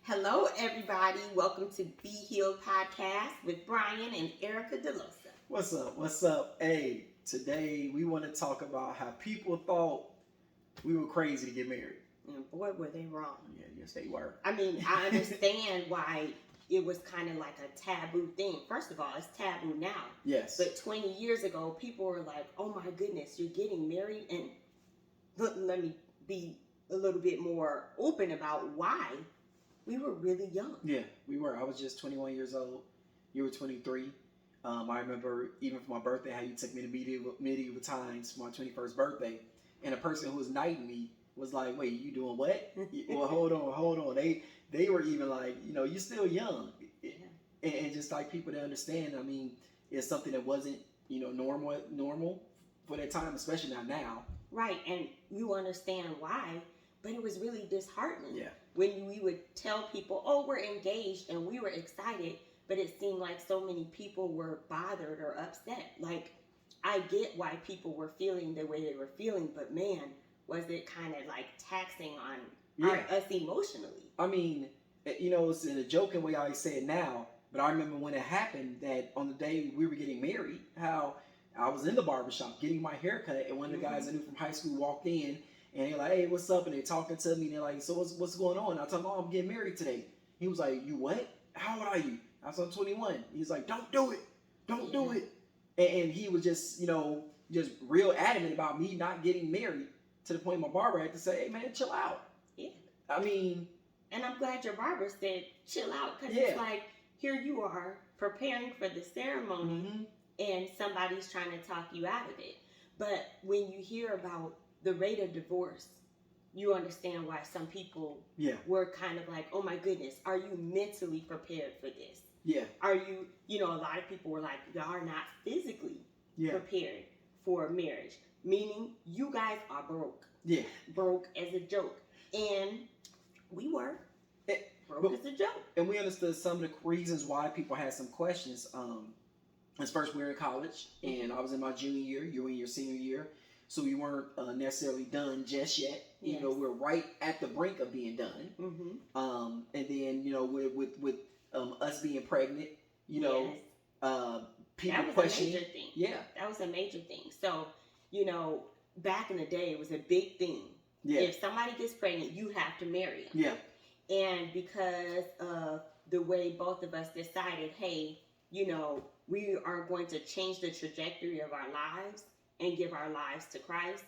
Hello, everybody. Welcome to Be Healed Podcast with Brian and Erica DeLosa. What's up? What's up? Hey, today we want to talk about how people thought we were crazy to get married. And boy, were they wrong. Yeah, yes, they were. I mean, I understand why it was kind of like a taboo thing. First of all, it's taboo now. Yes. But 20 years ago, people were like, oh my goodness, you're getting married? And let me be a little bit more open about why. We were really young. Yeah, we were. I was just 21 years old. You were 23. I remember even for my birthday how you took me to medieval times for my 21st birthday. And a person who was knighting me was like, wait, you doing what? Well, hold on. They were even like, you're still young. Yeah. And just like people to understand, I mean, it's something that wasn't, normal for that time, especially not now. Right, and you understand why, but it was really disheartening. Yeah. When we would tell people, oh, we're engaged, and we were excited, but it seemed like so many people were bothered or upset. Like, I get why people were feeling the way they were feeling, but man, was it kind of like taxing on us emotionally. I mean, it's in a joking way I say it now, but I remember when it happened that on the day we were getting married, how I was in the barbershop getting my hair cut, and one of the guys I knew from high school walked in, and they're like, hey, what's up? And they're talking to me, and they're like, so what's going on? I told him, oh, I'm getting married today. He was like, you what? How old are you? I was 21. He's like, don't do it. Don't do it. And he was just, just real adamant about me not getting married, to the point my barber had to say, hey, man, chill out. Yeah. I mean. And I'm glad your barber said, chill out, because it's like, here you are preparing for the ceremony, and somebody's trying to talk you out of it. But when you hear about the rate of divorce, you understand why some people were kind of like, oh my goodness, are you mentally prepared for this? Yeah. Are you, a lot of people were like, y'all are not physically prepared for marriage. Meaning you guys are broke. Yeah. Broke as a joke. And we were. Broke as a joke. And we understood some of the reasons why people had some questions. As first we were in college, and I was in my junior year, you were in your senior year. So we weren't necessarily done just yet. Yes. We're right at the brink of being done. And then, with us being pregnant, people questioning. That was a major thing. Yeah. That was a major thing. So, back in the day, it was a big thing. Yeah. If somebody gets pregnant, you have to marry them. Yeah. And because of the way both of us decided, hey, we are going to change the trajectory of our lives and give our lives to Christ.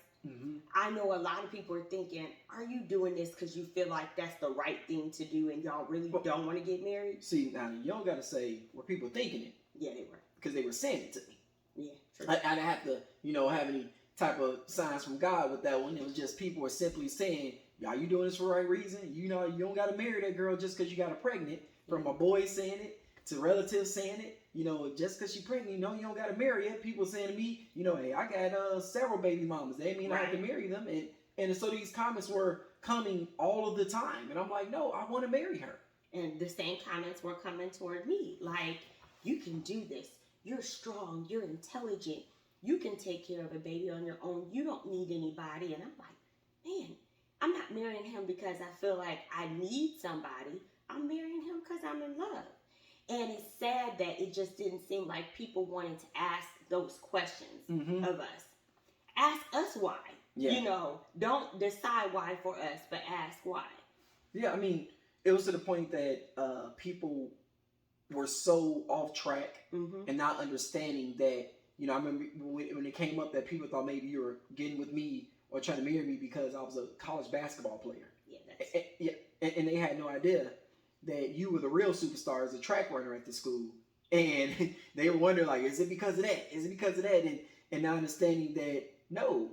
I know a lot of people are thinking, are you doing this because you feel like that's the right thing to do and y'all really don't want to get married? See, now you don't got to say were people thinking it. Yeah, they were. Because they were saying it to me. Yeah, true. I didn't have to, have any type of signs from God with that one. It was just people were simply saying, y'all, you doing this for the right reason? You don't got to marry that girl just because you got her pregnant. From my boys saying it to relatives saying it. Just because she's pregnant, you don't got to marry her. People saying to me, hey, I got several baby mamas. They mean I have to marry them. And so these comments were coming all of the time. And I'm like, no, I want to marry her. And the same comments were coming toward me. Like, you can do this. You're strong. You're intelligent. You can take care of a baby on your own. You don't need anybody. And I'm like, man, I'm not marrying him because I feel like I need somebody. I'm marrying him because I'm in love. And it's sad that it just didn't seem like people wanted to ask those questions of us. Ask us why. Yeah. Don't decide why for us, but ask why. Yeah, I mean, it was to the point that people were so off track and not understanding that, I remember when it came up that people thought maybe you were getting with me or trying to marry me because I was a college basketball player. Yeah, and they had no idea that you were the real superstar as a track runner at the school. And they were wondering, like, is it because of that? Is it because of that? And not understanding that, no,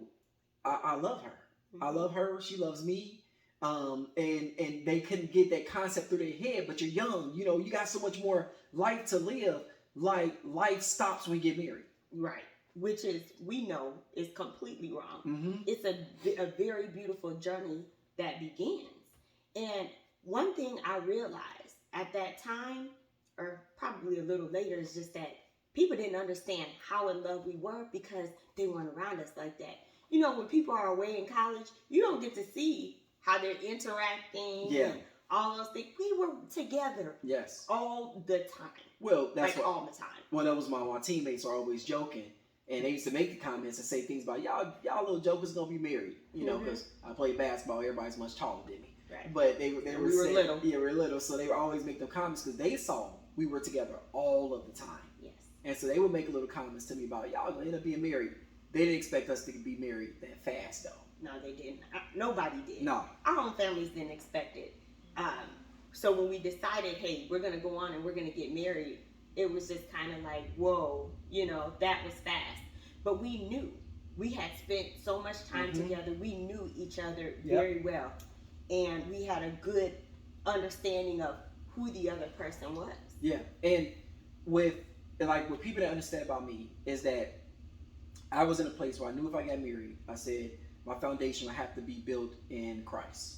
I love her. I love her. She loves me. And they couldn't get that concept through their head, but you're young. You got so much more life to live. Like, life stops when you get married. Right. Which is, we know, is completely wrong. It's a very beautiful journey that begins. And one thing I realized at that time, or probably a little later, is just that people didn't understand how in love we were because they weren't around us like that. When people are away in college, you don't get to see how they're interacting, and all those things. We were together Yes. all the time. Well, that's like what. all the time. Well, that was my teammates are always joking, and they used to make the comments and say things about y'all little jokers gonna be married, you know, because I played basketball. Everybody's much taller than me, Right. but they were We were saying, little. Yeah, we were little, so they would always make them comments because they saw we were together all of the time, Yes. and so they would make little comments to me about y'all gonna end up being married. They didn't expect us to be married that fast, though. No, they didn't. Nobody did. No. Our own families didn't expect it. So when we decided, hey, we're gonna go on and we're gonna get married, it was just kind of like, whoa, that was fast. But we knew. We had spent so much time together. We knew each other very well. And we had a good understanding of who the other person was. Yeah. And what people don't understand about me is that I was in a place where I knew if I got married, I said my foundation would have to be built in Christ.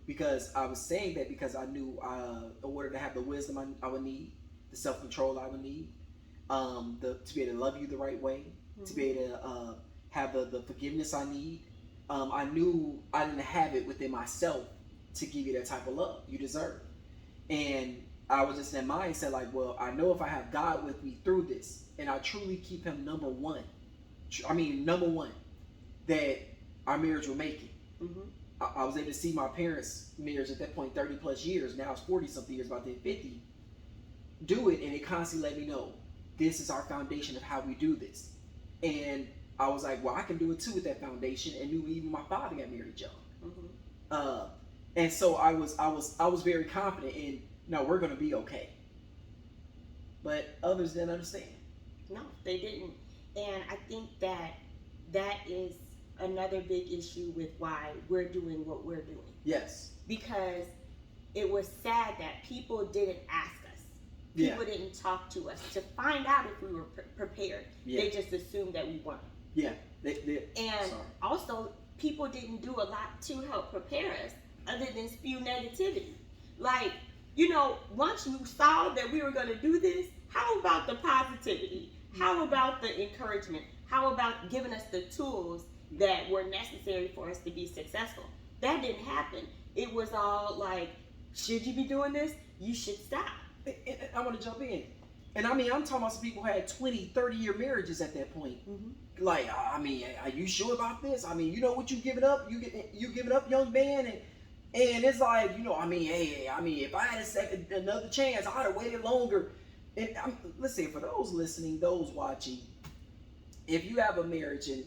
Because I was saying that because I knew in order to have the wisdom I would need, the self-control I would need, to be able to love you the right way, to be able to have the forgiveness I need. I knew I didn't have it within myself to give you that type of love you deserve. And I was just in mindset like, well, I know if I have God with me through this, and I truly keep him number one, that our marriage will make it. I was able to see my parents' marriage at that point 30 plus years. Now it's 40 something years, about to hit 50. Do it, and it constantly let me know this is our foundation of how we do this. And I was like, well, I can do it too with that foundation. And knew even my father got married young. And so I was very confident in, no, we're gonna be okay. But others didn't understand. No, they didn't. And I think that is another big issue with why we're doing what we're doing. Yes. Because it was sad that people didn't ask us. People didn't talk to us to find out if we were prepared. They just assumed that we weren't. Yeah. Also, people didn't do a lot to help prepare us other than spew negativity. Like, once you saw that we were going to do this, how about the positivity? How about the encouragement? How about giving us the tools that were necessary for us to be successful? That didn't happen. It was all like, should you be doing this? You should stop. I want to jump in. And I mean, I'm talking about some people who had 20, 30-year marriages at that point. Like, I mean, are you sure about this? I mean, you know what you giving up? You giving up, young man? And it's like, I mean, if I had another chance, I'd have waited longer. And let's say for those listening, those watching, if you have a marriage and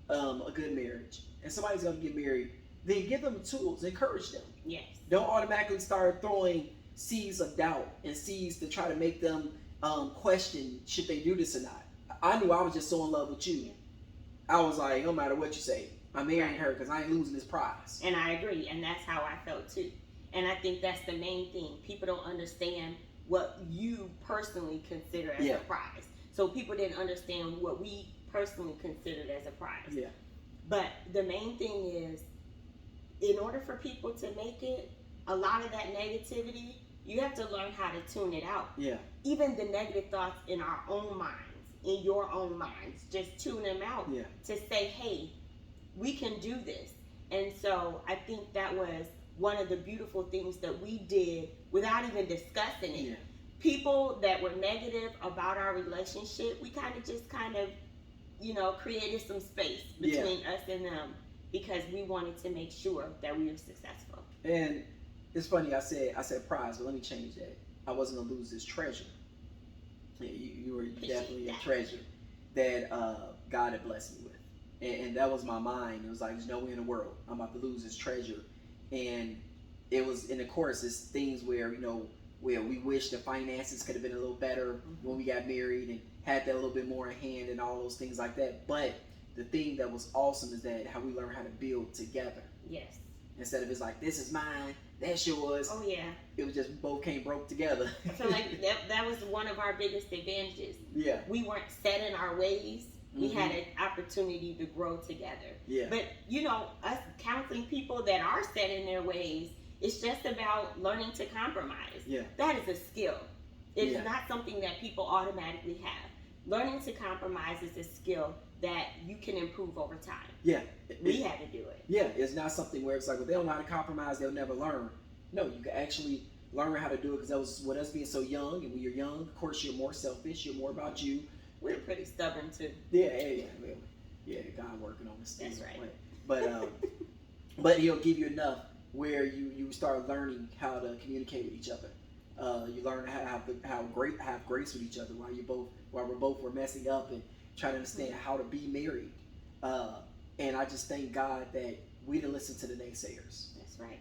a good marriage, and somebody's going to get married, then give them the tools, encourage them. Yes. Don't automatically start throwing seeds of doubt and seeds to try to make them question should they do this or not. I knew I was just so in love with you. I was like, no matter what you say, I'm marrying her because I ain't losing this prize. And I agree, and that's how I felt too. And I think that's the main thing. People don't understand what you personally consider as a prize. So people didn't understand what we personally considered as a prize. Yeah. But the main thing is, in order for people to make it, a lot of that negativity, you have to learn how to tune it out. Yeah. Even the negative thoughts in our own minds, in your own minds, just tune them out to say, hey, we can do this. And so I think that was one of the beautiful things that we did without even discussing it. Yeah. People that were negative about our relationship, we kind of created some space between us and them because we wanted to make sure that we were successful. And it's funny, I said prize, but let me change that. I wasn't gonna lose this treasure. Yeah, you were definitely a treasure that God had blessed me with. And that was my mind. It was like, there's no way in the world I'm about to lose this treasure. And it was, and of course, it's things where, where we wish the finances could have been a little better when we got married and had that a little bit more in hand and all those things like that. But the thing that was awesome is that how we learned how to build together. Yes. Instead of it's like, this is mine, that's yours. Oh, yeah. It was just both came broke together. I feel like that was one of our biggest advantages. Yeah. We weren't set in our ways. We had an opportunity to grow together. Yeah. But, us counseling people that are set in their ways, it's just about learning to compromise. Yeah. That is a skill. It's not something that people automatically have. Learning to compromise is a skill that you can improve over time. Yeah. We had to do it. Yeah, it's not something where it's like, well, they don't know how to compromise, they'll never learn. No, you can actually learn how to do it, because that was with us being so young. And when you're young, of course, you're more selfish. You're more about you. We're pretty stubborn too. Yeah. God working on this thing. That's right. But He'll give you enough where you start learning how to communicate with each other. You learn how to have grace with each other while we're both messing up and trying to understand how to be married. And I just thank God that we didn't listen to the naysayers. That's right.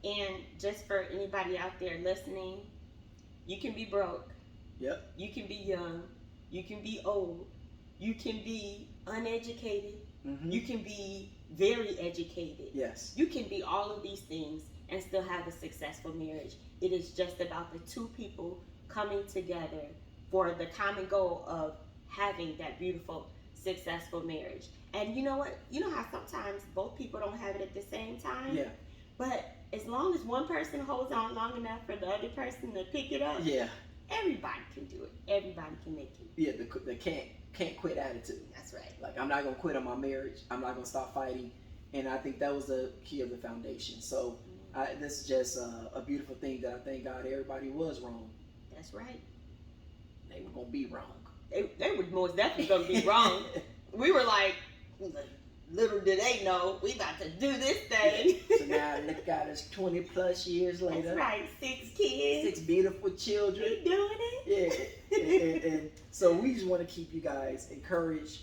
And just for anybody out there listening, you can be broke. Yep. You can be young. You can be old. You can be uneducated. Mm-hmm. You can be very educated. Yes. You can be all of these things and still have a successful marriage. It is just about the two people coming together for the common goal of having that beautiful, successful marriage. And you know what? You know how sometimes both people don't have it at the same time? Yeah. But as long as one person holds on long enough for the other person to pick it up, Yeah. everybody can do it. Everybody can make it. Yeah, the can't quit attitude. That's right. Like, I'm not gonna quit on my marriage. I'm not gonna stop fighting. And I think that was the key of the foundation. So this is just a beautiful thing that I thank God everybody was wrong. That's right. They were gonna be wrong. They were most definitely going to be wrong. We were like, little did they know, we about to do this thing. So now look at us 20 plus years later. That's right. 6 kids. 6 beautiful children. We doing it. Yeah. And so we just want to keep you guys encouraged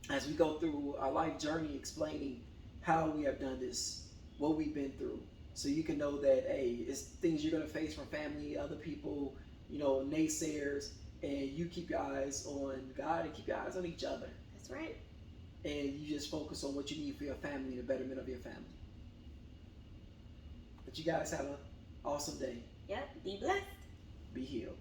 as we go through our life journey, explaining how we have done this, what we've been through. So you can know that, hey, it's things you're going to face from family, other people, naysayers, and you keep your eyes on God and keep your eyes on each other. That's right. And you just focus on what you need for your family and the betterment of your family. But you guys have an awesome day. Yep. Be blessed. Be healed.